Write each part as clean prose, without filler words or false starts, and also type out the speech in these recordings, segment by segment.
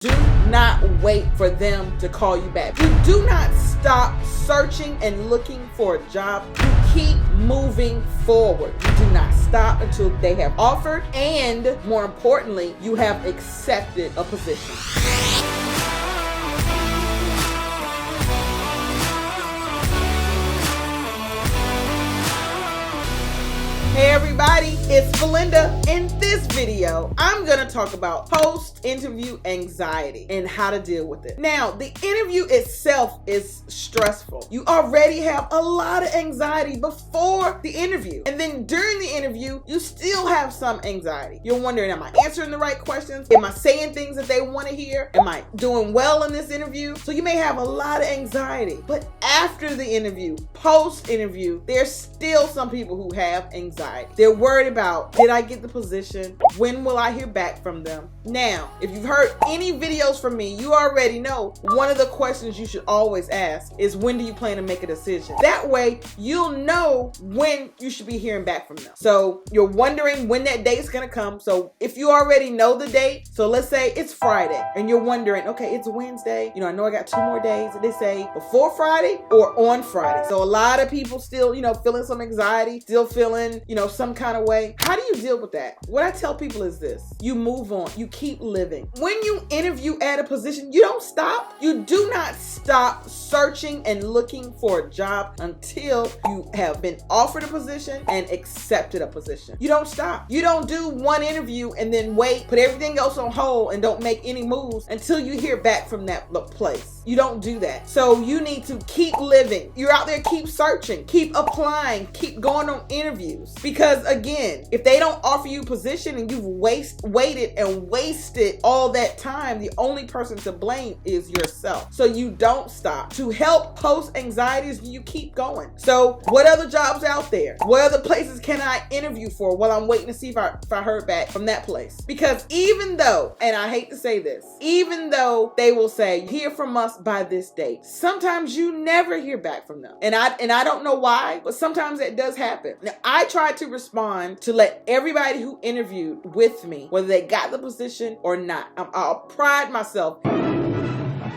Do not wait for them to call you back. You do not stop searching and looking for a job. You keep moving forward. You do not stop until they have offered, and more importantly, you have accepted a position. Hey everybody, it's Belinda. In this video, I'm gonna talk about post-interview anxiety and how to deal with it. Now, the interview itself is stressful. You already have a lot of anxiety before the interview. And then during the interview, you still have some anxiety. You're wondering, am I answering the right questions? Am I saying things that they wanna hear? Am I doing well in this interview? So you may have a lot of anxiety. But after the interview, post-interview, there's still some people who have anxiety. They're worried about, did I get the position? When will I hear back from them? Now, if you've heard any videos from me, you already know one of the questions you should always ask is, when do you plan to make a decision? That way, you'll know when you should be hearing back from them. So you're wondering when that date's gonna come. So if you already know the date, so let's say it's Friday and you're wondering, okay, it's Wednesday. I know I got 2 more days. Did they say before Friday or on Friday? So a lot of people still, feeling some anxiety, still feeling, some kind of way. How do you deal with that? What I tell people is this: you move on, you keep living. When you interview at a position, you don't stop. You do not stop searching and looking for a job until you have been offered a position and accepted a position. You don't stop. You don't do one interview and then wait, put everything else on hold and don't make any moves until you hear back from that place. You don't do that. So you need to keep living. You're out there, keep searching, keep applying, keep going on interviews. Because again, if they don't offer you a position and you've waited and wasted all that time, the only person to blame is yourself. So you don't stop. To help post anxieties, you keep going. So what other jobs out there? What other places can I interview for while I'm waiting to see if I heard back from that place? Because even though, and I hate to say this, even though they will say, hear from us by this date, sometimes you never hear back from them. And I don't know why, but sometimes that does happen. Now, I tried to respond to let everybody who interviewed with me, whether they got the position or not. I'll pride myself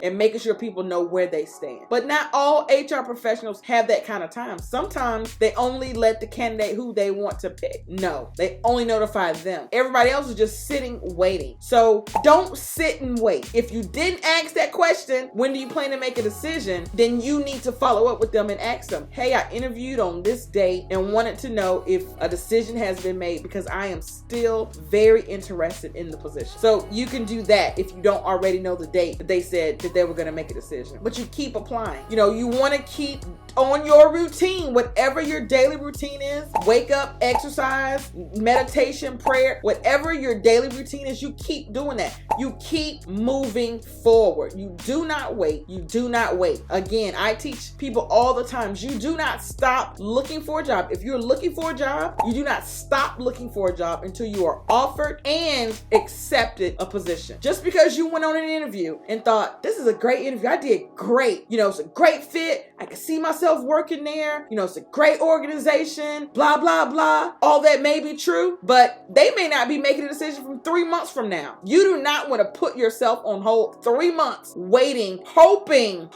and making sure people know where they stand. But not all HR professionals have that kind of time. Sometimes they only let the candidate who they want to pick know. They only notify them. Everybody else is just sitting, waiting. So don't sit and wait. If you didn't ask that question, when do you plan to make a decision? Then you need to follow up with them and ask them, hey, I interviewed on this date and wanted to know if a decision has been made because I am still very interested in the position. So you can do that if you don't already know the date that they said that they were going to make a decision. But you keep applying. You want to keep on your routine, whatever your daily routine is. Wake up, exercise, meditation, prayer, whatever your daily routine is, you keep doing that. You keep moving forward. You do not wait. You do not wait. Again, I teach people all the time, you do not stop looking for a job. If you're looking for a job, you do not stop looking for a job until you are offered and accepted a position. Just because you went on an interview and thought, this is a great interview, I did great, it's a great fit, I can see myself working there, it's a great organization, blah, blah, blah. All that may be true, but they may not be making a decision from 3 months from now. You do not want to put yourself on hold 3 months waiting, hoping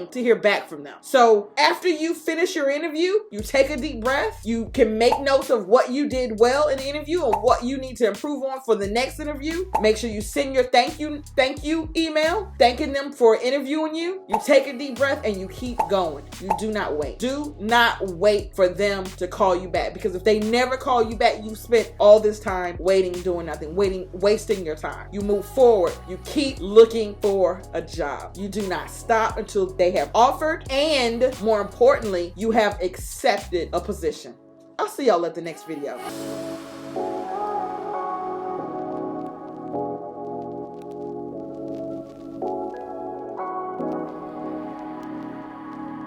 to hear back from them. So after you finish your interview, you take a deep breath. You can make notes of what you did well in the interview and what you need to improve on for the next interview. Make sure you send your thank you email, thanking them for interviewing you. You take a deep breath and you keep going. You do not wait. Do not wait for them to call you back, because if they never call you back, you spent all this time waiting, doing nothing, wasting your time. You move forward. You keep looking for a job. You do not stop until they have offered, and more importantly, you have accepted a position. I'll see y'all at the next video.